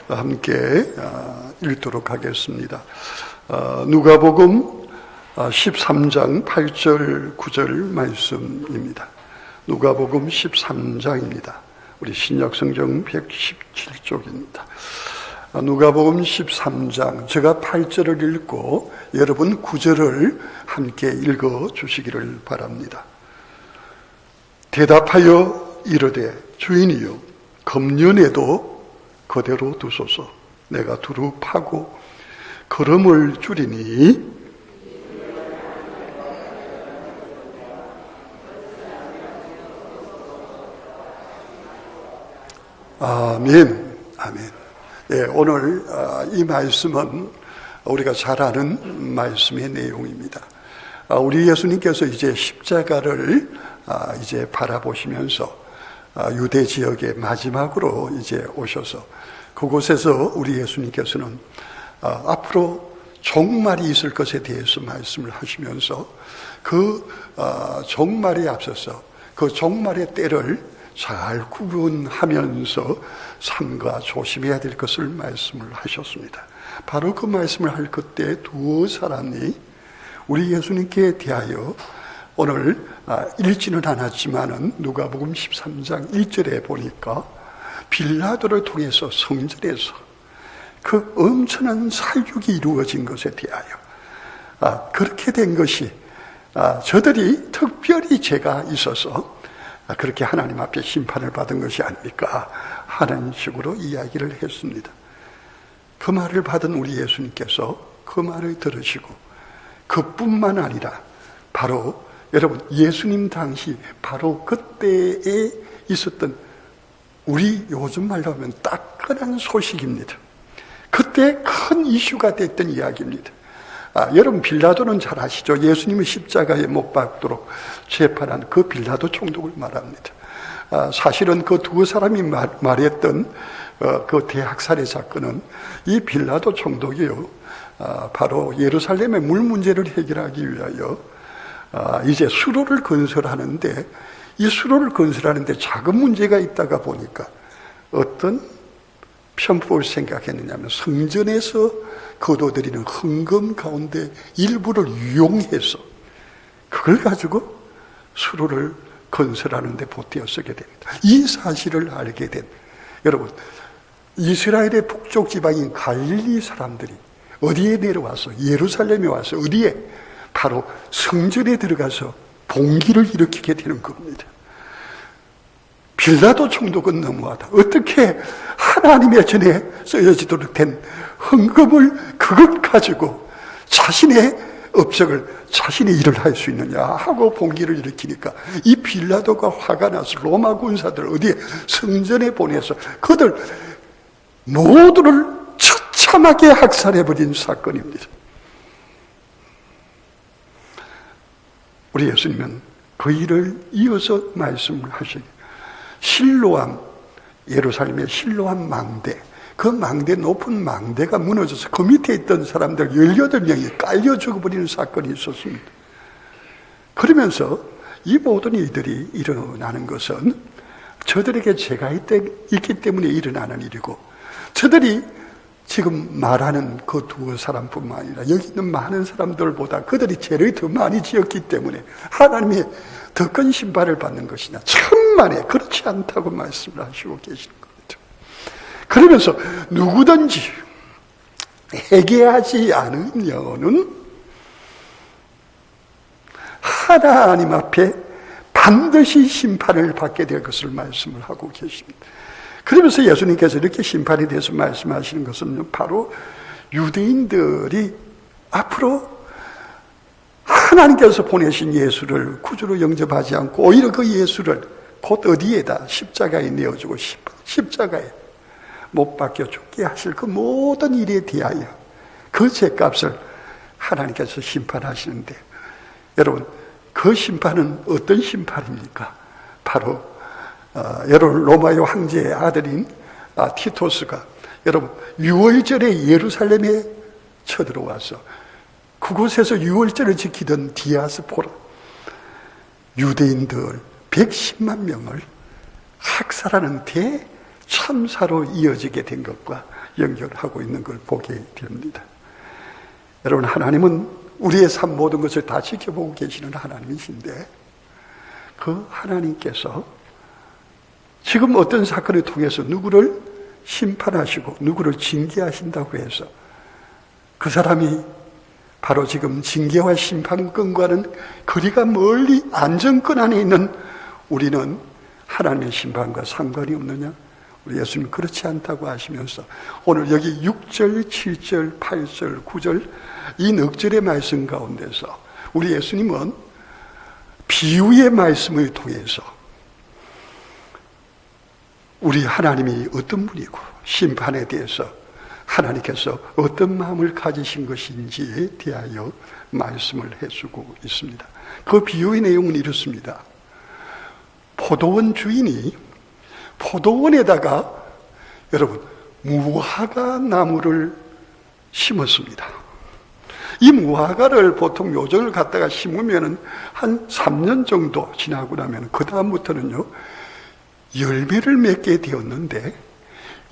함께 읽도록 하겠습니다. 누가복음 13장 8절 9절 말씀입니다. 누가복음 13장입니다. 우리 신약성경 117쪽입니다. 누가복음 13장, 제가 8절을 읽고 여러분 9절을 함께 읽어주시기를 바랍니다. 대답하여 이르되 주인이여 금년에도 그대로 두소서. 내가 두루 파고 걸음을 줄이니 아멘. 아멘. 예, 오늘 이 말씀은 우리가 잘 아는 말씀의 내용입니다. 우리 예수님께서 이제 십자가를 이제 바라보시면서 유대 지역의 마지막으로 이제 오셔서 그곳에서 우리 예수님께서는 앞으로 종말이 있을 것에 대해서 말씀을 하시면서 그 종말에 앞서서 그 종말의 때를 잘 구분하면서 삼가 조심해야 될 것을 말씀을 하셨습니다. 바로 그 말씀을 할 그때 두 사람이 우리 예수님께 대하여 오늘 읽지는 않았지만은 누가복음 13장 1절에 보니까 빌라도를 통해서 성전에서 그 엄청난 살육이 이루어진 것에 대하여 그렇게 된 것이 저들이 특별히 죄가 있어서 그렇게 하나님 앞에 심판을 받은 것이 아닙니까 하는 식으로 이야기를 했습니다. 그 말을 받은 우리 예수님께서 그 말을 들으시고 그뿐만 아니라 바로 여러분 예수님 당시 바로 그때에 있었던 우리 요즘 말로 하면 따끈한 소식입니다. 그때 큰 이슈가 됐던 이야기입니다. 여러분 빌라도는 잘 아시죠? 예수님을 십자가에 못 박도록 재판한 그 빌라도 총독을 말합니다. 사실은 그 두 사람이 말했던 그 대학살의 사건은 이 빌라도 총독이요, 바로 예루살렘의 물 문제를 해결하기 위하여 이제 수로를 건설하는데 이 수로를 건설하는데 작은 문제가 있다가 보니까 어떤 편법을 생각했느냐면 성전에서 거둬들이는 헌금 가운데 일부를 이용해서 그걸 가지고 수로를 건설하는 데 보태어 쓰게 됩니다. 이 사실을 알게 된 여러분 이스라엘의 북쪽 지방인 갈릴리 사람들이 어디에 내려와서 예루살렘에 와서 어디에 바로 성전에 들어가서 봉기를 일으키게 되는 겁니다. 빌라도 총독은 너무하다. 어떻게 하나님의 전에 쓰여지도록 된 헌금을 그것 가지고 자신의 업적을 자신의 일을 할 수 있느냐 하고 봉기를 일으키니까 이 빌라도가 화가 나서 로마 군사들 어디에 성전에 보내서 그들 모두를 처참하게 학살해버린 사건입니다. 우리 예수님은 그 일을 이어서 말씀을 하시기 실로암, 예루살렘의 실로암 망대, 그 망대, 높은 망대가 무너져서 그 밑에 있던 사람들 18명이 깔려 죽어버리는 사건이 있었습니다. 그러면서 이 모든 일들이 일어나는 것은 저들에게 죄가 있기 때문에 일어나는 일이고 저들이 지금 말하는 그 두 사람뿐만 아니라 여기 있는 많은 사람들보다 그들이 죄를 더 많이 지었기 때문에 하나님의 더 큰 심판을 받는 것이냐, 천만에 그렇지 않다고 말씀을 하시고 계시는 겁니다. 그러면서 누구든지 회개하지 않으면은 하나님 앞에 반드시 심판을 받게 될 것을 말씀을 하고 계십니다. 그러면서 예수님께서 이렇게 심판에 대해서 말씀하시는 것은 바로 유대인들이 앞으로 하나님께서 보내신 예수를 구주로 영접하지 않고 오히려 그 예수를 곧 어디에다 십자가에 내어주고 십자가에 못 박혀 죽게 하실 그 모든 일에 대하여 그 죄값을 하나님께서 심판하시는데 여러분 그 심판은 어떤 심판입니까? 바로 여러분 로마의 황제의 아들인 티토스가 여러분 6월절에 예루살렘에 쳐들어와서 그곳에서 6월절을 지키던 디아스포라 유대인들 110만 명을 학살하는 대참사로 이어지게 된 것과 연결하고 있는 걸 보게 됩니다. 여러분, 하나님은 우리의 삶 모든 것을 다 지켜보고 계시는 하나님이신데, 그 하나님께서 지금 어떤 사건을 통해서 누구를 심판하시고 누구를 징계하신다고 해서 그 사람이 바로 지금 징계와 심판권과는 거리가 멀리 안정권 안에 있는 우리는 하나님의 심판과 상관이 없느냐? 우리 예수님 그렇지 않다고 하시면서 오늘 여기 6절, 7절, 8절, 9절 이 넉 절의 말씀 가운데서 우리 예수님은 비유의 말씀을 통해서 우리 하나님이 어떤 분이고 심판에 대해서 하나님께서 어떤 마음을 가지신 것인지에 대하여 말씀을 해주고 있습니다. 그 비유의 내용은 이렇습니다. 포도원 주인이 포도원에다가 여러분 무화과 나무를 심었습니다. 이 무화과를 보통 묘정을 갖다가 심으면 한 3년 정도 지나고 나면 그 다음부터는요 열매를 맺게 되었는데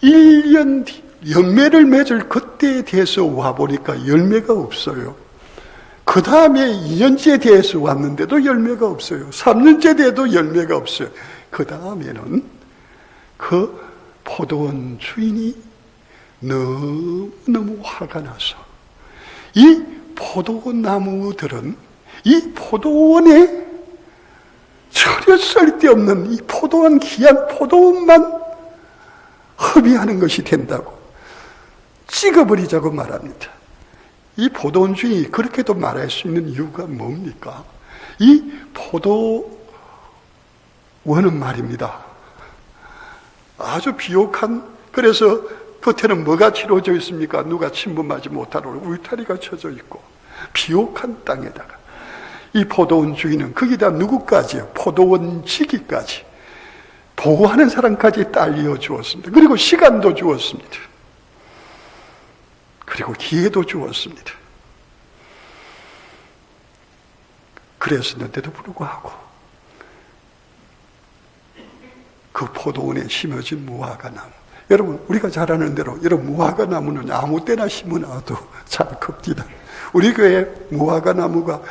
1년 뒤 열매를 맺을 그때에 대해서 와보니까 열매가 없어요. 그 다음에 2년째에 대해서 왔는데도 열매가 없어요. 3년째 돼도 열매가 없어요. 그 다음에는 그 포도원 주인이 너무너무 화가 나서 이 포도원 나무들은 이 포도원에 전혀 쓸데없는 이 포도원, 귀한 포도원만 허비하는 것이 된다고 찍어버리자고 말합니다. 이 포도원 주인이 그렇게도 말할 수 있는 이유가 뭡니까? 이 포도원은 말입니다. 아주 비옥한, 그래서 겉에는 뭐가 치러져 있습니까? 누가 침범하지 못하도록 울타리가 쳐져 있고 비옥한 땅에다가 이 포도원 주인은 거기다 누구까지요? 포도원 지기까지 보호하는 사람까지 딸려 주었습니다. 그리고 시간도 주었습니다. 그리고 기회도 주었습니다. 그랬었는데도 불구하고 그 포도원에 심어진 무화과 나무, 여러분 우리가 잘 아는 대로 이런 무화과 나무는 아무 때나 심어놔도 잘 큽니다. 우리 교회 무화과 나무가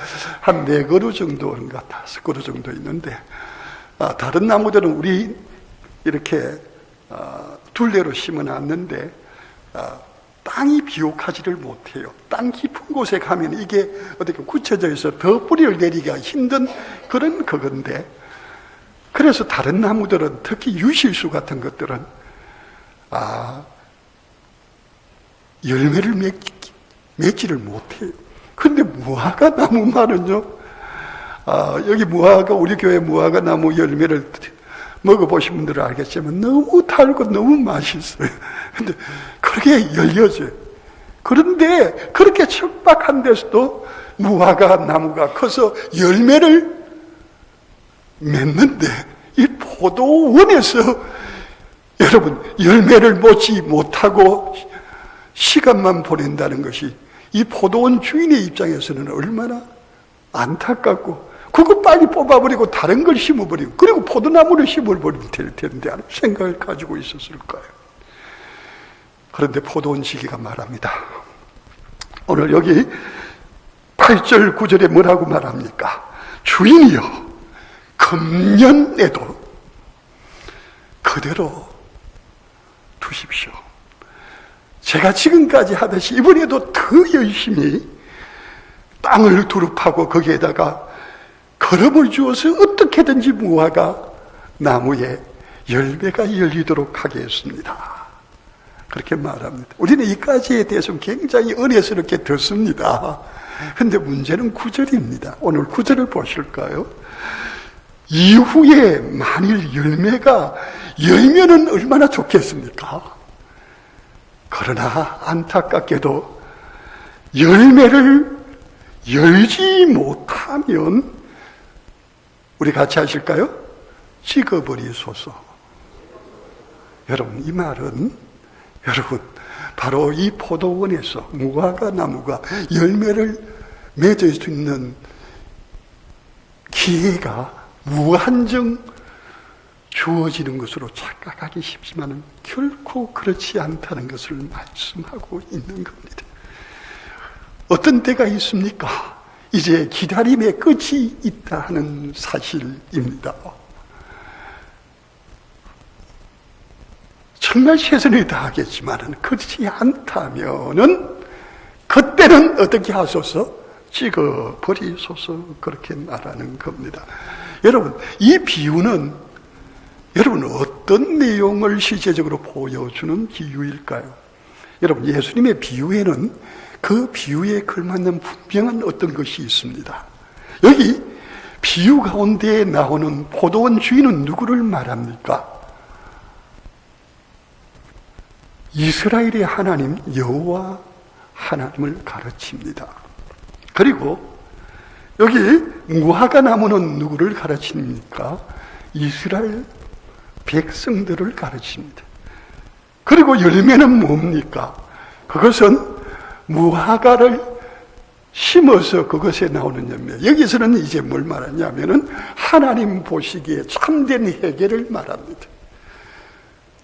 한 4그루 정도인가 5그루 정도 있는데 다른 나무들은 우리 이렇게 둘레로 심어놨는데 땅이 비옥하지를 못해요. 땅 깊은 곳에 가면 이게 어떻게 굳혀져 있어 더 뿌리를 내리기가 힘든 그런 그건데, 그래서 다른 나무들은 특히 유실수 같은 것들은 열매를 맺지를 못해요. 그런데 무화과 나무만은요, 여기 무화과, 우리 교회 무화과 나무 열매를 먹어보신 분들은 알겠지만 너무 달고 너무 맛있어요. 근데 그렇게 열려져요. 그런데 그렇게 척박한 데서도 무화과 나무가 커서 열매를 맺는데 이 포도원에서 여러분 열매를 맺지 못하고 시간만 보낸다는 것이 이 포도원 주인의 입장에서는 얼마나 안타깝고, 그거 빨리 뽑아버리고 다른 걸 심어버리고 그리고 포도나무를 심어버리면 될 텐데 하는 생각을 가지고 있었을 거예요. 그런데 포도원 지기가 말합니다. 오늘 여기 8절 9절에 뭐라고 말합니까? 주인이여 금년에도 그대로 두십시오. 제가 지금까지 하듯이 이번에도 더 열심히 땅을 두릅하고 거기에다가 거름을 주어서 어떻게든지 무화과 나무에 열매가 열리도록 하겠습니다. 그렇게 말합니다. 우리는 이까지에 대해서 굉장히 은혜스럽게 듣습니다. 그런데 문제는 9절입니다. 오늘 9절을 보실까요? 이후에 만일 열매가 열면은 얼마나 좋겠습니까? 그러나 안타깝게도 열매를 열지 못하면 우리 같이 하실까요? 찍어버리소서. 여러분, 이 말은 여러분 바로 이 포도원에서 무화과 나무가 열매를 맺을 수 있는 기회가 무한정 주어지는 것으로 착각하기 쉽지만 결코 그렇지 않다는 것을 말씀하고 있는 겁니다. 어떤 때가 있습니까? 이제 기다림의 끝이 있다 하는 사실입니다. 정말 최선을 다하겠지만 그렇지 않다면은 그때는 어떻게 하소서? 찍어버리소서. 그렇게 말하는 겁니다. 여러분, 이 비유는 여러분 어떤 내용을 실제적으로 보여주는 비유일까요? 여러분, 예수님의 비유에는 그 비유에 걸맞는 분명한 어떤 것이 있습니다. 여기 비유 가운데 나오는 포도원 주인은 누구를 말합니까? 이스라엘의 하나님 여호와 하나님을 가르칩니다. 그리고 여기 무화과 나무는 누구를 가르칩니까? 이스라엘 백성들을 가르칩니다. 그리고 열매는 뭡니까? 그것은 무화과를 심어서 그것에 나오는 열매. 여기서는 이제 뭘 말하냐면은 하나님 보시기에 참된 회개를 말합니다.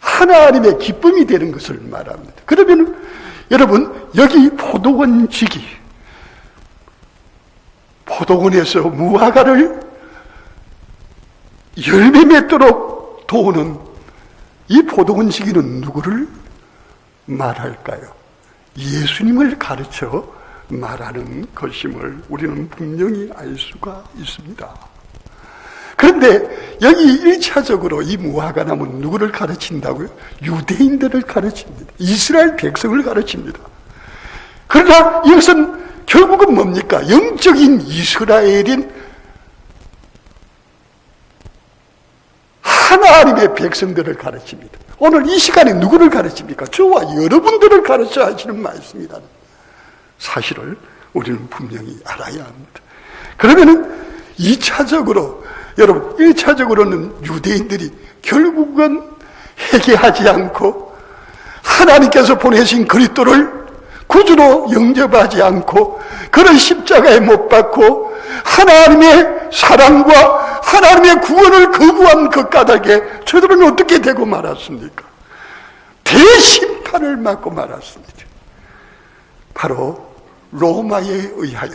하나님의 기쁨이 되는 것을 말합니다. 그러면 여러분, 여기 포도원 지기, 포도원에서 무화과를 열매 맺도록 도우는 이 포도원 지기는 누구를 말할까요? 예수님을 가르쳐 말하는 것임을 우리는 분명히 알 수가 있습니다. 그런데 여기 1차적으로 이 무화과 나무는 누구를 가르친다고요? 유대인들을 가르칩니다. 이스라엘 백성을 가르칩니다. 그러나 이것은 결국은 뭡니까? 영적인 이스라엘인 하나님의 백성들을 가르칩니다. 오늘 이 시간에 누구를 가르칩니까? 저와 여러분들을 가르쳐 하시는 말씀이라는 사실을 우리는 분명히 알아야 합니다. 그러면은 2차적으로, 여러분, 1차적으로는 유대인들이 결국은 회개하지 않고 하나님께서 보내신 그리스도를 구주로 영접하지 않고 그런 십자가에 못 박고 하나님의 사랑과 하나님의 구원을 거부한 그 까닭에 저들은 어떻게 되고 말았습니까? 대심판을 맞고 말았습니다. 바로 로마에 의하여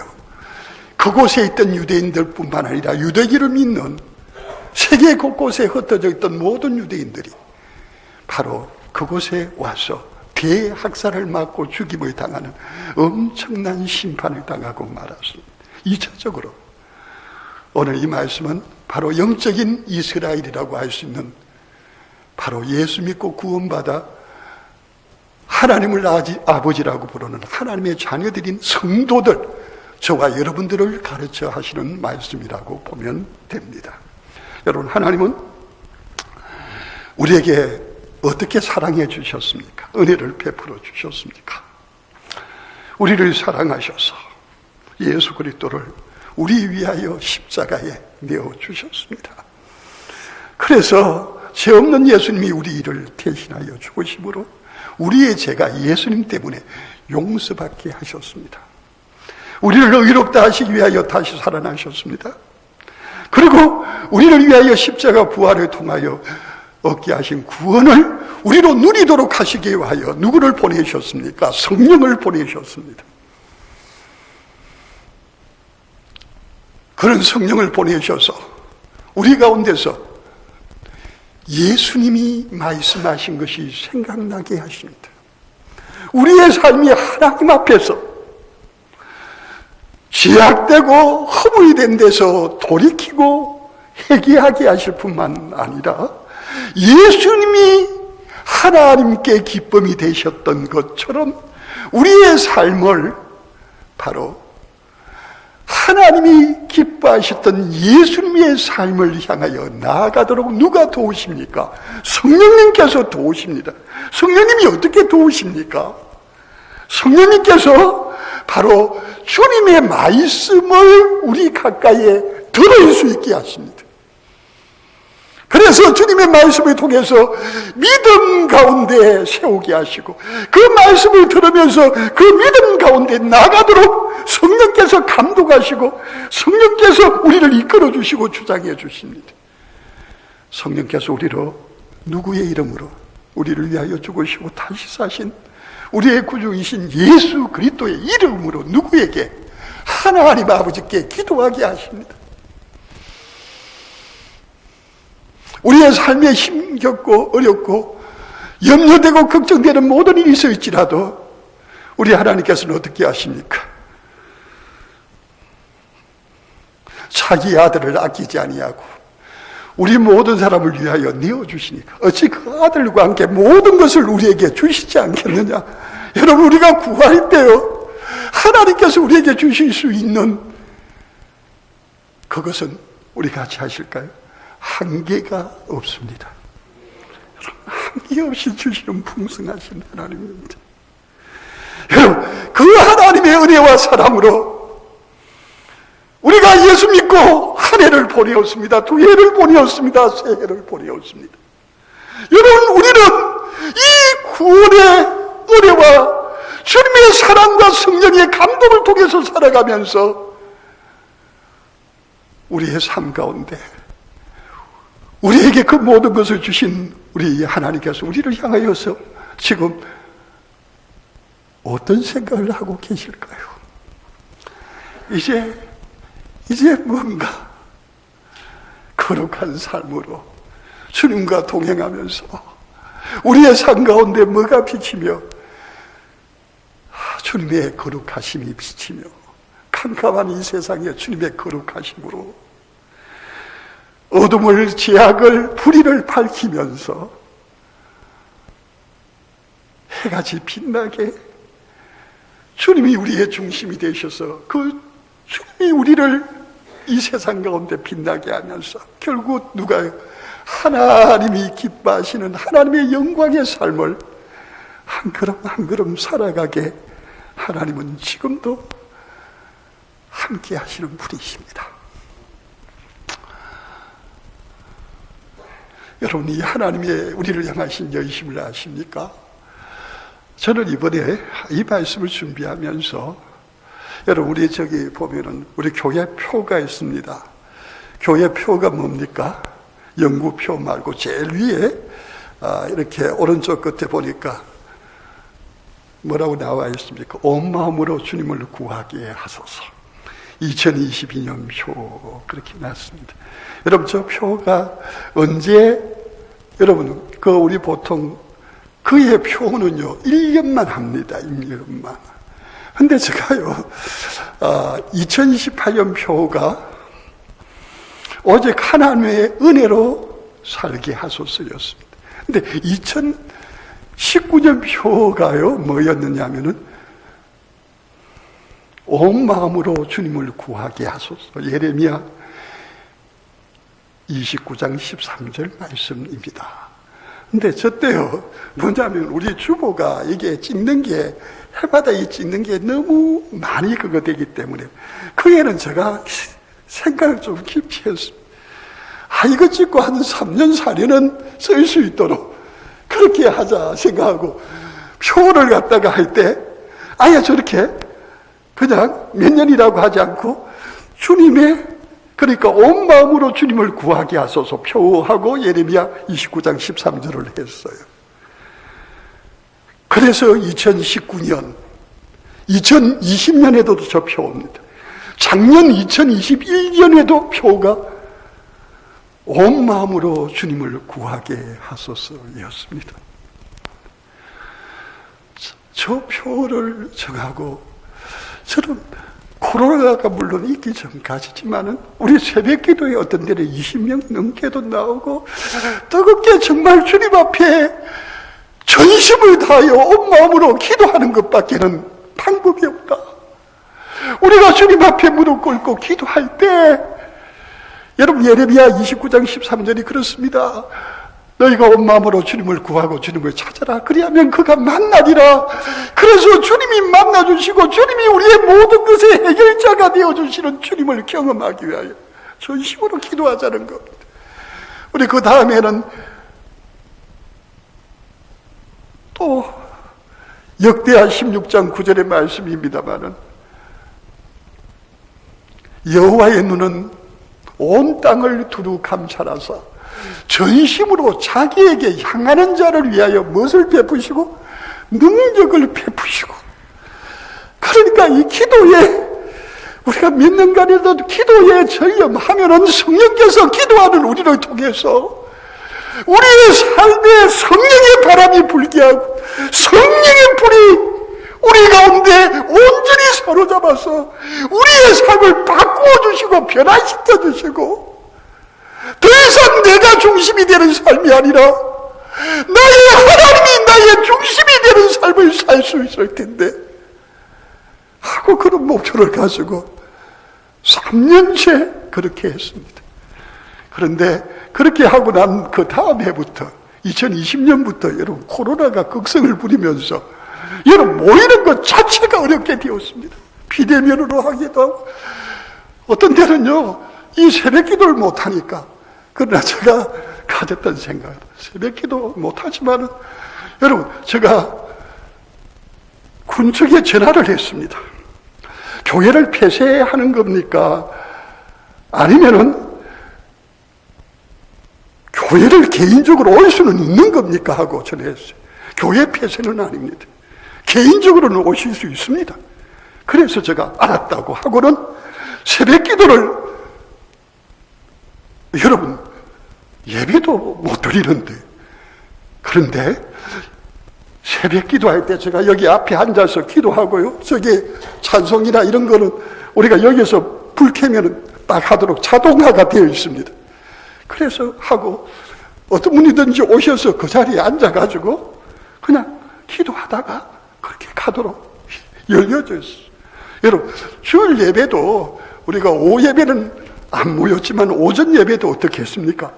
그곳에 있던 유대인들뿐만 아니라 유대기를 믿는 세계 곳곳에 흩어져 있던 모든 유대인들이 바로 그곳에 와서 대학살을 맞고 죽임을 당하는 엄청난 심판을 당하고 말았습니다. 2차적으로 오늘 이 말씀은 바로 영적인 이스라엘이라고 할 수 있는 바로 예수 믿고 구원받아 하나님을 아버지라고 부르는 하나님의 자녀들인 성도들, 저와 여러분들을 가르쳐 하시는 말씀이라고 보면 됩니다. 여러분, 하나님은 우리에게 어떻게 사랑해 주셨습니까? 은혜를 베풀어 주셨습니까? 우리를 사랑하셔서 예수 그리스도를 우리 위하여 십자가에 내어 주셨습니다. 그래서 죄 없는 예수님이 우리를 대신하여 죽으심으로 우리의 죄가 예수님 때문에 용서받게 하셨습니다. 우리를 의롭다 하시기 위하여 다시 살아나셨습니다. 그리고 우리를 위하여 십자가 부활을 통하여 얻게 하신 구원을 우리로 누리도록 하시기 위하여 누구를 보내셨습니까? 성령을 보내셨습니다. 그런 성령을 보내셔서 우리 가운데서 예수님이 말씀하신 것이 생각나게 하십니다. 우리의 삶이 하나님 앞에서 죄악되고 허물된 데서 돌이키고 회개하게 하실 뿐만 아니라 예수님이 하나님께 기쁨이 되셨던 것처럼 우리의 삶을 바로 하나님이 기뻐하셨던 예수님의 삶을 향하여 나아가도록 누가 도우십니까? 성령님께서 도우십니다. 성령님이 어떻게 도우십니까? 성령님께서 바로 주님의 말씀을 우리 가까이에 들을 수 있게 하십니다. 그래서 주님의 말씀을 통해서 믿음 가운데 세우게 하시고 그 말씀을 들으면서 그 믿음 가운데 나가도록 성령께서 감독하시고 성령께서 우리를 이끌어 주시고 주장해 주십니다. 성령께서 우리로 누구의 이름으로 우리를 위하여 죽으시고 다시 사신 우리의 구주이신 예수 그리스도의 이름으로 누구에게? 하나님 아버지께 기도하게 하십니다. 우리의 삶에 힘겹고 어렵고 염려되고 걱정되는 모든 일이 있을지라도 우리 하나님께서는 어떻게 하십니까? 자기 아들을 아끼지 아니하고 우리 모든 사람을 위하여 내어주시니까 어찌 그 아들과 함께 모든 것을 우리에게 주시지 않겠느냐? 여러분, 우리가 구할 때요, 하나님께서 우리에게 주실 수 있는 그것은 우리 같이 하실까요? 한계가 없습니다. 여러분, 한계 없이 주시는 풍성하신 하나님입니다. 여러분, 그 하나님의 은혜와 사랑으로 우리가 예수 믿고 한 해를 보내었습니다. 두 해를 보내었습니다. 세 해를 보내었습니다. 여러분, 우리는 이 구원의 은혜와 주님의 사랑과 성령의 감동을 통해서 살아가면서 우리의 삶 가운데 우리에게 그 모든 것을 주신 우리 하나님께서 우리를 향하여서 지금 어떤 생각을 하고 계실까요? 이제 뭔가 거룩한 삶으로 주님과 동행하면서 우리의 삶 가운데 뭐가 비치며 주님의 거룩하심이 비치며 캄캄한 이 세상에 주님의 거룩하심으로 어둠을 제약을 불의를 밝히면서 해같이 빛나게 주님이 우리의 중심이 되셔서 그 주님이 우리를 이 세상 가운데 빛나게 하면서 결국 누가요? 하나님이 기뻐하시는 하나님의 영광의 삶을 한 걸음 한 걸음 살아가게 하나님은 지금도 함께 하시는 분이십니다. 여러분, 이 하나님의 우리를 향하신 열심을 아십니까? 저는 이번에 이 말씀을 준비하면서 여러분, 우리 저기 보면은 우리 교회 표가 있습니다. 교회 표가 뭡니까? 영구표 말고 제일 위에 이렇게 오른쪽 끝에 보니까 뭐라고 나와 있습니까? 온 마음으로 주님을 구하게 하소서. 2022년 표 그렇게 났습니다. 여러분, 저 표가 언제 여러분 우리 보통 그의 표는요 1년만 합니다. 1년만. 근데 제가요 2028년 표가 오직 하나님의 은혜로 살게 하소서였습니다. 근데 2019년 표가요 뭐였느냐면은 온 마음으로 주님을 구하게 하소서. 예레미야 29장 13절 말씀입니다. 근데 저 때요 뭐냐면 우리 주보가 이게 찍는 게 해마다 이 찍는 게 너무 많이 그거 되기 때문에 그에는 제가 생각을 좀 깊이 했습니다. 이거 찍고 한 3년 4년은 쓸 수 있도록 그렇게 하자 생각하고 표를 갖다가 할 때 아예 저렇게 그냥 몇 년이라고 하지 않고 주님의 그러니까 온 마음으로 주님을 구하게 하소서 표하고 예레미야 29장 13절을 했어요. 그래서 2019년 2020년에도 저 표입니다. 작년 2021년에도 표가 온 마음으로 주님을 구하게 하소서였습니다. 저 표를 정하고 저는 코로나가 물론 있기 전까지지만은 우리 새벽 기도에 어떤 데는 20명 넘게도 나오고 뜨겁게 정말 주님 앞에 전심을 다하여 온 마음으로 기도하는 것밖에는 방법이 없다. 우리가 주님 앞에 무릎 꿇고 기도할 때 여러분 예레미야 29장 13절이 그렇습니다. 너희가 온 마음으로 주님을 구하고 주님을 찾아라. 그리하면 그가 만나리라. 그래서 주님이 만나주시고 주님이 우리의 모든 것의 해결자가 되어주시는 주님을 경험하기 위하여 전심으로 기도하자는 겁니다. 우리 그 다음에는 또 역대하 16장 9절의 말씀입니다마는 여호와의 눈은 온 땅을 두루 감찰하사 전심으로 자기에게 향하는 자를 위하여 무엇을 베푸시고? 능력을 베푸시고. 그러니까 이 기도에, 우리가 믿는 간에도 기도에 전념하면은 성령께서 기도하는 우리를 통해서 우리의 삶에 성령의 바람이 불게 하고 성령의 불이 우리 가운데 온전히 사로잡아서 우리의 삶을 바꾸어 주시고 변화시켜 주시고, 더 이상 내가 중심이 되는 삶이 아니라 나의 하나님이 나의 중심이 되는 삶을 살 수 있을 텐데 하고, 그런 목표를 가지고 3년째 그렇게 했습니다. 그런데 그렇게 하고 난 그 다음 해부터 2020년부터 여러분 코로나가 극성을 부리면서 여러분 모이는 것 자체가 어렵게 되었습니다. 비대면으로 하기도 하고, 어떤 때는요 이 새벽기도를 못하니까, 그러나 제가 가졌던 생각은 새벽기도 못하지만은 여러분, 제가 군청에 전화를 했습니다. 교회를 폐쇄하는 겁니까? 아니면은 교회를 개인적으로 올 수는 있는 겁니까? 하고 전화했어요. 교회 폐쇄는 아닙니다. 개인적으로는 오실 수 있습니다. 그래서 제가 알았다고 하고는 새벽 기도를, 여러분 예배도 못 드리는데, 그런데 새벽 기도할 때 제가 여기 앞에 앉아서 기도하고요, 저기 찬송이나 이런 거는 우리가 여기서 불 켜면 딱 하도록 자동화가 되어 있습니다. 그래서 하고 어떤 분이든지 오셔서 그 자리에 앉아가지고 그냥 기도하다가 그렇게 가도록 열려져 있어요. 여러분, 주일 예배도 우리가 오후 예배는 안 모였지만 오전 예배도 어떻게 했습니까?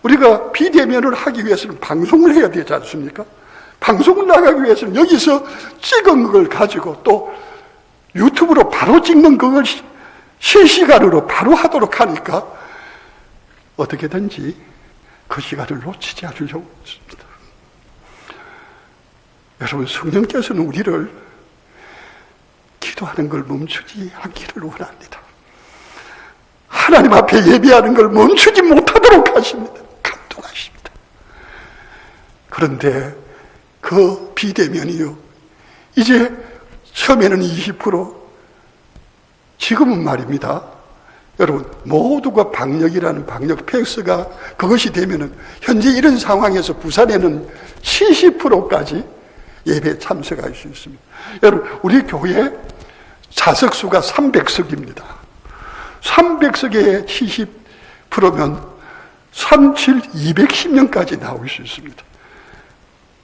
우리가 비대면을 하기 위해서는 방송을 해야 되지 않습니까? 방송을 나가기 위해서는 여기서 찍은 걸 가지고 또 유튜브로 바로 찍는 그걸 실시간으로 바로 하도록 하니까 어떻게든지 그 시간을 놓치지 않으려고 했습니다. 여러분, 성령께서는 우리를 기도하는 걸 멈추지 않기를 원합니다. 하나님 앞에 예배하는 걸 멈추지 못하도록 하십니다. 감동하십니다. 그런데 그 비대면이요, 이제 처음에는 20%, 지금은 말입니다, 여러분, 모두가 방역이라는 방역 패스가 그것이 되면은 현재 이런 상황에서 부산에는 70%까지 예배에 참석할 수 있습니다. 여러분, 우리 교회 좌석수가 300석입니다. 300석에 70%면 37, 210명까지 나올 수 있습니다.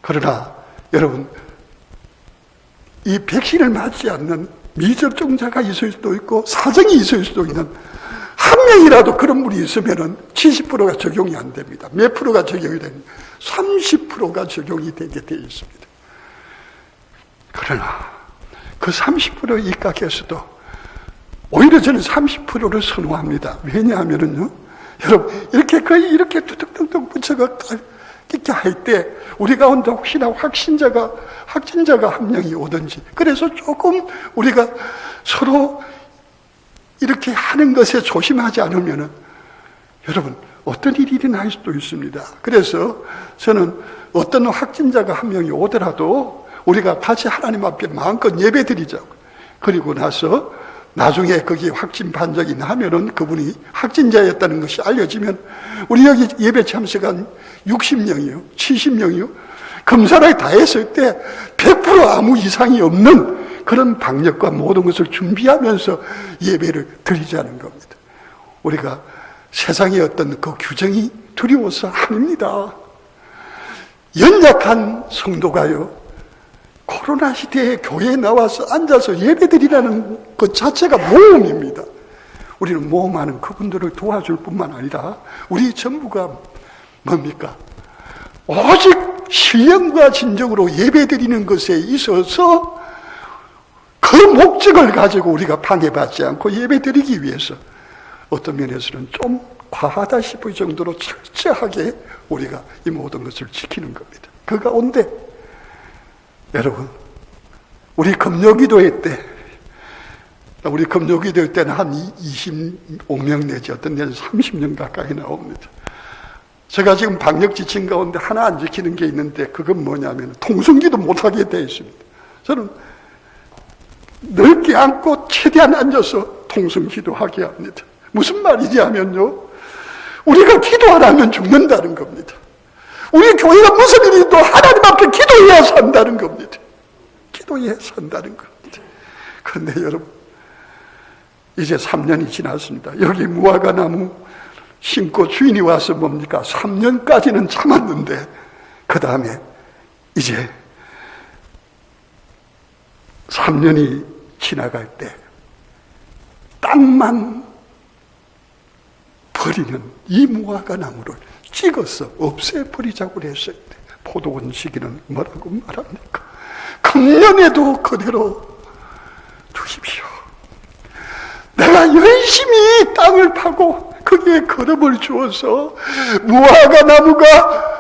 그러나 여러분, 이 백신을 맞지 않는 미접종자가 있을 수도 있고 사정이 있을 수도 있는 한 명이라도 그런 분이 있으면은 70%가 적용이 안 됩니다. 몇 프로가 적용이 됩니다. 30%가 적용이 되게 되어 있습니다. 그러나 그 30% 입각에서도 오히려 저는 30%를 선호합니다. 왜냐하면은요, 여러분, 이렇게 거의 이렇게 뚝뚝뚝뚝 붙여가 이렇게 할 때 우리 가운데 혹시나 확진자가 한 명이 오든지, 그래서 조금 우리가 서로 이렇게 하는 것에 조심하지 않으면은 여러분 어떤 일이 일어날 수도 있습니다. 그래서 저는 어떤 확진자가 한 명이 오더라도 우리가 같이 하나님 앞에 마음껏 예배 드리자고. 그리고 나서 나중에 거기에 확진 반적이 나면은 그분이 확진자였다는 것이 알려지면 우리 여기 예배 참석한 60명이요, 70명이요, 검사를 다 했을 때 100% 아무 이상이 없는 그런 방역과 모든 것을 준비하면서 예배를 드리자는 겁니다. 우리가 세상의 어떤 그 규정이 두려워서 아닙니다. 연약한 성도가요, 코로나 시대에 교회에 나와서 앉아서 예배드리라는 것 자체가 모험입니다. 우리는 모험하는 그분들을 도와줄 뿐만 아니라 우리 전부가 뭡니까? 오직 신령과 진정으로 예배드리는 것에 있어서 그 목적을 가지고 우리가 방해받지 않고 예배드리기 위해서 어떤 면에서는 좀 과하다 싶을 정도로 철저하게 우리가 이 모든 것을 지키는 겁니다. 그 가운데 여러분, 우리 금요기도회 때는 한 25명 내지 어떤 데는 30명 가까이 나옵니다. 제가 지금 방역 지침 가운데 하나 안 지키는 게 있는데 그건 뭐냐면 통성기도 못하게 되어 있습니다. 저는 넓게 앉고 최대한 앉아서 통성기도 하게 합니다. 무슨 말이냐면요, 우리가 기도 안 하면 죽는다는 겁니다. 우리 교회가 무슨 일이도 하나님 앞에 기도해야 산다는 겁니다. 기도해야 산다는 겁니다. 그런데 여러분, 이제 3년이 지났습니다. 여기 무화과 나무 심고 주인이 와서 뭡니까? 3년까지는 참았는데 그 다음에 이제 3년이 지나갈 때 땅만 버리는 이 무화과 나무를 찍어서 없애버리자고 했을 때 포도원 시기는 뭐라고 말합니까? 금년에도 그대로 두십시오. 내가 열심히 땅을 파고 거기에 거름을 주어서 무화과 나무가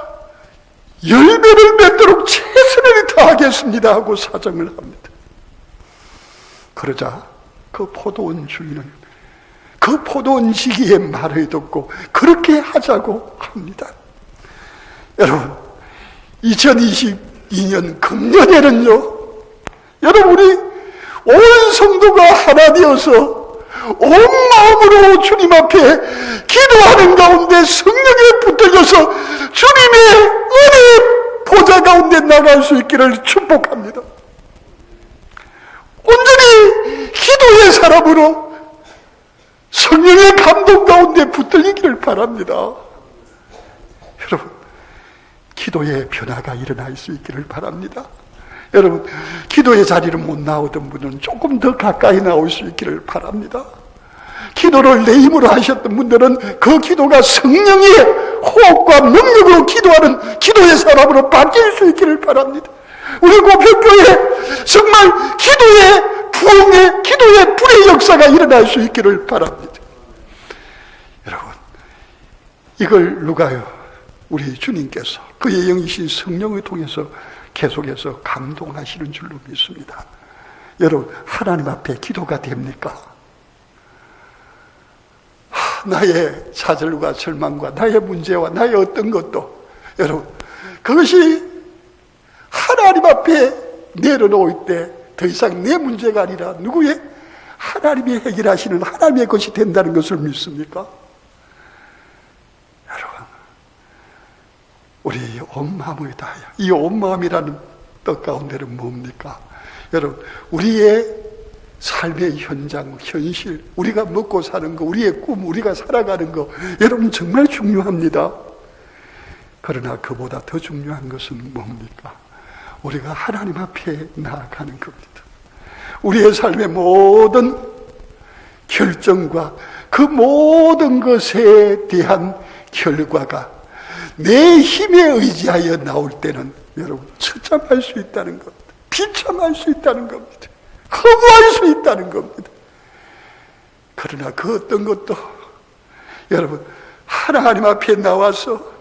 열매를 맺도록 최선을 다하겠습니다 하고 사정을 합니다. 그러자 그 포도원 주인은 그 포도원 시기의 말을 듣고 그렇게 하자고 합니다. 여러분, 2022년 금년에는요, 여러분, 우리 온 성도가 하나 되어서 온 마음으로 주님 앞에 기도하는 가운데 성령에 붙들려서 주님의 은혜의 보좌 가운데 나갈 수 있기를 축복합니다. 온전히 기도의 사람으로 성령의 감동 가운데 붙들리기를 바랍니다. 여러분, 기도의 변화가 일어날 수 있기를 바랍니다. 여러분, 기도의 자리를 못 나오던 분은 조금 더 가까이 나올 수 있기를 바랍니다. 기도를 내 힘으로 하셨던 분들은 그 기도가 성령의 호흡과 능력으로 기도하는 기도의 사람으로 바뀔 수 있기를 바랍니다. 우리 고평교회 정말 기도의 부흥의, 기도의 불의 역사가 일어날 수 있기를 바랍니다. 여러분, 이걸 누가요? 우리 주님께서 그의 영이신 성령을 통해서 계속해서 감동하시는 줄로 믿습니다. 여러분, 하나님 앞에 기도가 됩니까? 나의 좌절과 절망과 나의 문제와 나의 어떤 것도, 여러분, 그것이 하나님 앞에 내려놓을 때 더 이상 내 문제가 아니라 누구의? 하나님이 해결하시는 하나님의 것이 된다는 것을 믿습니까? 여러분, 우리 온 마음을 다하여, 이 온 마음이라는 뜻 가운데는 뭡니까? 여러분, 우리의 삶의 현장, 현실, 우리가 먹고 사는 거, 우리의 꿈, 우리가 살아가는 거, 여러분 정말 중요합니다. 그러나 그보다 더 중요한 것은 뭡니까? 우리가 하나님 앞에 나아가는 겁니다. 우리의 삶의 모든 결정과 그 모든 것에 대한 결과가 내 힘에 의지하여 나올 때는 여러분 처참할 수 있다는 겁니다. 비참할 수 있다는 겁니다. 허무할 수 있다는 겁니다. 그러나 그 어떤 것도 여러분 하나님 앞에 나와서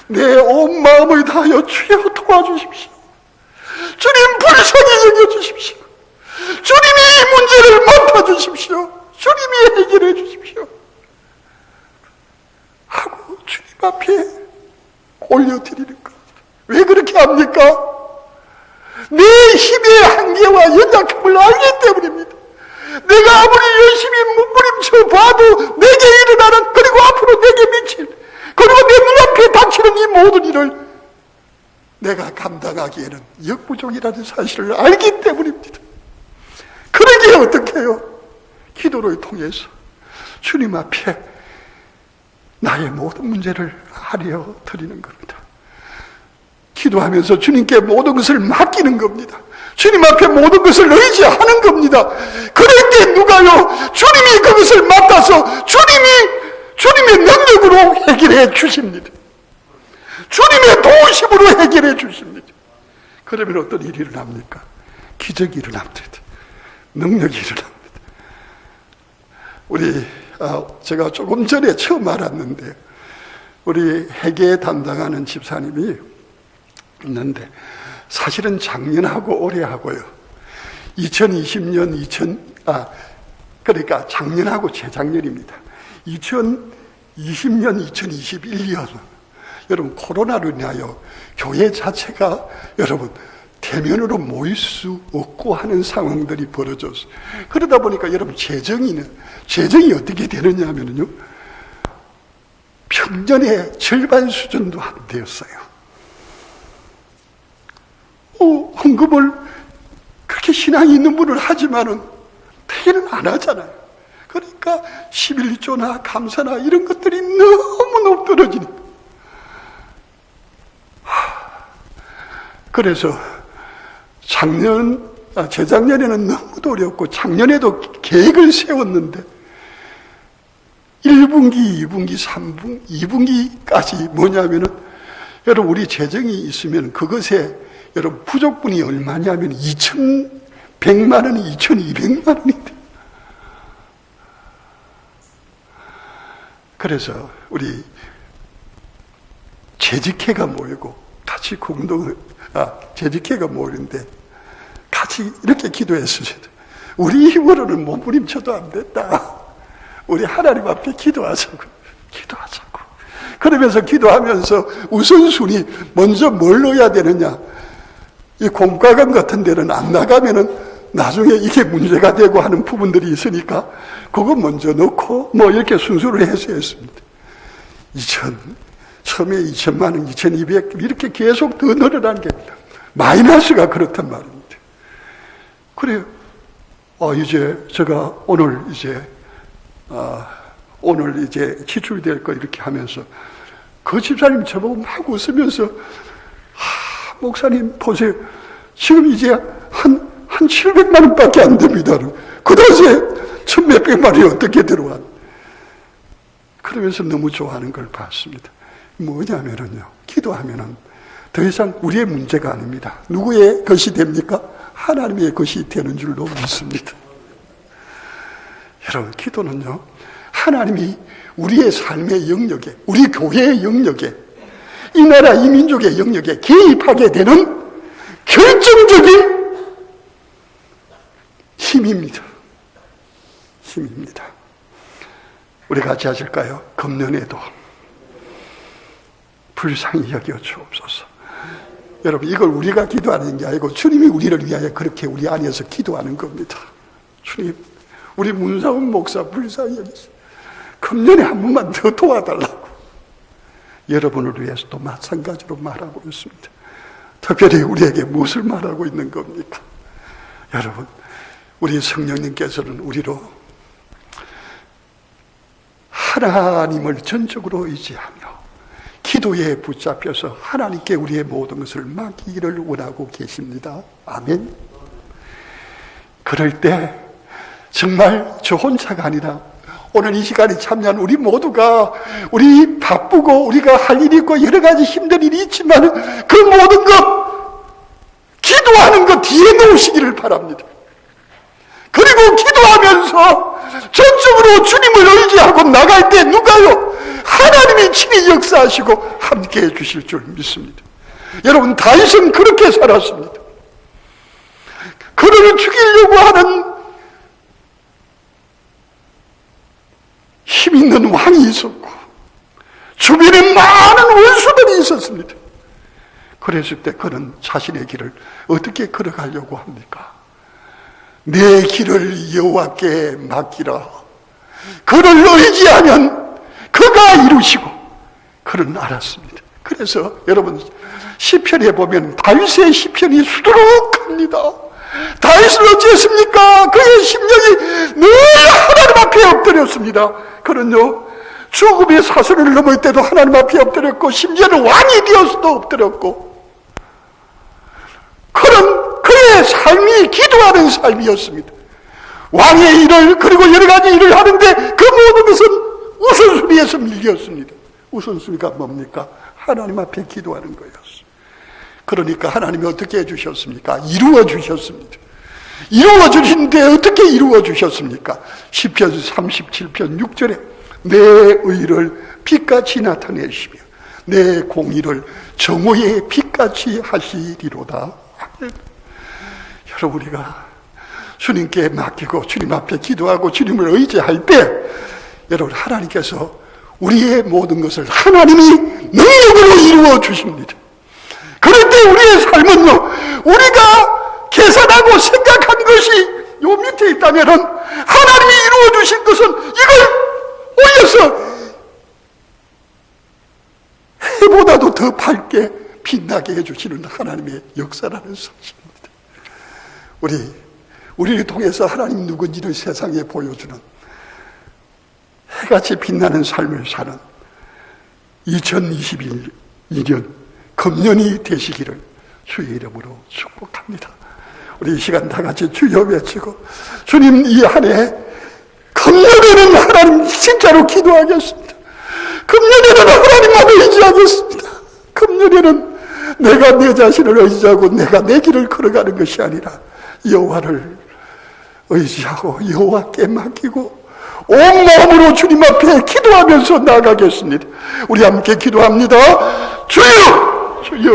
내 온 마음을 다하여 주여 도와주십시오. 주님 불쌍히 여겨주십시오. 주님이 이 문제를 맡아주십시오. 주님이 해결해 주십시오 하고 주님 앞에 올려드리는 겁니다. 왜 그렇게 합니까? 내 힘의 한계와 연약함을 알기 때문입니다. 내가 아무리 열심히 몸부림쳐 봐도 내게 일어나는, 그리고 앞으로 내게 미칠, 그리고 내 눈앞에 닥치는 이 모든 일을 내가 감당하기에는 역부족이라는 사실을 알기 때문입니다. 그러기에 어떻게 해요? 기도를 통해서 주님 앞에 나의 모든 문제를 하려 드리는 겁니다. 기도하면서 주님께 모든 것을 맡기는 겁니다. 주님 앞에 모든 것을 의지하는 겁니다. 그럴 때 누가요? 주님이 그것을 맡아서 주님의 능력으로 해결해 주십니다. 주님의 도우심으로 해결해 주십니다. 그러면 어떤 일이 일어납니까? 기적이 일어납니다. 능력이 일어납니다. 제가 조금 전에 처음 알았는데, 우리 회계 담당하는 집사님이 있는데, 사실은 작년하고 올해하고요, 2020년, 그러니까 작년하고 재작년입니다. 2020년, 2021년, 여러분 코로나로 인하여 교회 자체가 여러분 대면으로 모일 수 없고 하는 상황들이 벌어졌어요. 그러다 보니까 여러분 재정이 어떻게 되느냐 하면요, 평년의 절반 수준도 안 되었어요. 헌금을 그렇게 신앙이 있는 분을 하지만은 대개는 안 하잖아요. 그러니까 11조나 감사나 이런 것들이 너무 떨어지니까. 그래서 재작년에는 너무도 어렵고 작년에도 계획을 세웠는데 1분기, 2분기, 2분기까지 뭐냐면은 여러분 우리 재정이 있으면 그것에 여러분 부족분이 얼마냐면 2,100만 원이 2,200만 원이 돼요. 그래서 우리 재직회가 모이고 같이 재직회가 모이는데 같이 이렇게 기도했어요. 우리 힘으로는 몸부림쳐도 안 된다. 우리 하나님 앞에 기도하자고. 그러면서 기도하면서 우선순위 먼저 뭘 넣어야 되느냐. 이 공과금 같은 데는 안 나가면은 나중에 이게 문제가 되고 하는 부분들이 있으니까 그거 먼저 넣고 뭐 이렇게 순서를 해서 했습니다. 처음에 2,000만 원, 2,200 이렇게 계속 더 늘어나는 게 마이너스가 그렇단 말입니다. 그래요. 이제 제가 오늘 지출이 될 거 이렇게 하면서 그 집사님 저보고 막 웃으면서 목사님 보세요. 지금 이제 한 700만 원밖에 안 됩니다. 그 당시에 1,몇백만 원이 어떻게 들어왔? 그러면서 너무 좋아하는 걸 봤습니다. 뭐냐면요, 기도하면은 더 이상 우리의 문제가 아닙니다. 누구의 것이 됩니까? 하나님의 것이 되는 줄로 믿습니다. 여러분, 기도는요, 하나님이 우리의 삶의 영역에, 우리 교회의 영역에, 이 나라 이 민족의 영역에 개입하게 되는 결정적인 힘입니다. 우리 같이 하실까요? 금년에도 불쌍히 여겨 주옵소서. 여러분, 이걸 우리가 기도하는 게 아니고 주님이 우리를 위하여 그렇게 우리 안에서 기도하는 겁니다. 주님, 우리 문상훈 목사 불쌍히 여기시. 금년에 한 번만 더 도와달라고. 여러분을 위해서도 마찬가지로 말하고 있습니다. 특별히 우리에게 무엇을 말하고 있는 겁니까? 여러분, 우리 성령님께서는 우리로 하나님을 전적으로 의지하며 기도에 붙잡혀서 하나님께 우리의 모든 것을 맡기기를 원하고 계십니다. 아멘. 그럴 때 정말 저 혼자가 아니라 오늘 이 시간에 참여한 우리 모두가, 우리 바쁘고 우리가 할 일이 있고 여러 가지 힘든 일이 있지만 그 모든 것 기도하는 것 뒤에 놓으시기를 바랍니다. 그리고 기도하면서 전적으로 주님을 의지하고 나갈 때 누가요? 하나님이 친히 역사하시고 함께해 주실 줄 믿습니다. 여러분, 다윗은 그렇게 살았습니다. 그를 죽이려고 하는 힘 있는 왕이 있었고 주변에 많은 원수들이 있었습니다. 그랬을 때 그는 자신의 길을 어떻게 걸어가려고 합니까? 내 길을 여호와께 맡기라. 그를 의지하면 그가 이루시고 그는 알았습니다. 그래서 여러분, 시편에 보면 다윗의 시편이 수두룩합니다. 다윗은 어찌했습니까? 그의 심령이 늘 하나님 앞에 엎드렸습니다. 그는요, 죽음의 사슬을 넘을 때도 하나님 앞에 엎드렸고 심지어는 왕이 되어서도 엎드렸고, 그는 그의 삶이 기도하는 삶이었습니다. 왕의 일을, 그리고 여러 가지 일을 하는데 그 모든 것은 우선순위에서 밀렸습니다. 우선순위가 뭡니까? 하나님 앞에 기도하는 거였어요. 그러니까 하나님이 어떻게 해주셨습니까? 이루어 주셨습니다. 이루어 주신데 어떻게 이루어 주셨습니까? 시편 37편 6절에 내 의를 빛같이 나타내시며 내 공의를 정오의 빛같이 하시리로다. 여러분, 우리가 주님께 맡기고 주님 앞에 기도하고 주님을 의지할 때 여러분, 하나님께서 우리의 모든 것을 하나님이 능력으로 이루어 주십니다. 그럴 때 우리의 삶은요, 우리가 계산하고 생각한 것이 요 밑에 있다면 하나님이 이루어 주신 것은 이걸 올려서 해보다도 더 밝게 빛나게 해주시는 하나님의 역사라는 사실입니다. 우리를 통해서 하나님 누군지를 세상에 보여주는 해같이 빛나는 삶을 사는 2021년 금년이 되시기를 주의 이름으로 축복합니다. 우리 이 시간 다 같이 주여 외치고, 주님, 이 한 해 금년에는 하나님 진짜로 기도하겠습니다. 금년에는 하나님만 의지하겠습니다. 금년에는 내가 내 자신을 의지하고 내가 내 길을 걸어가는 것이 아니라 여호와를 의지하고 여호와께 맡기고 온 마음으로 주님 앞에 기도하면서 나아가겠습니다. 우리 함께 기도합니다. 주여! 주여!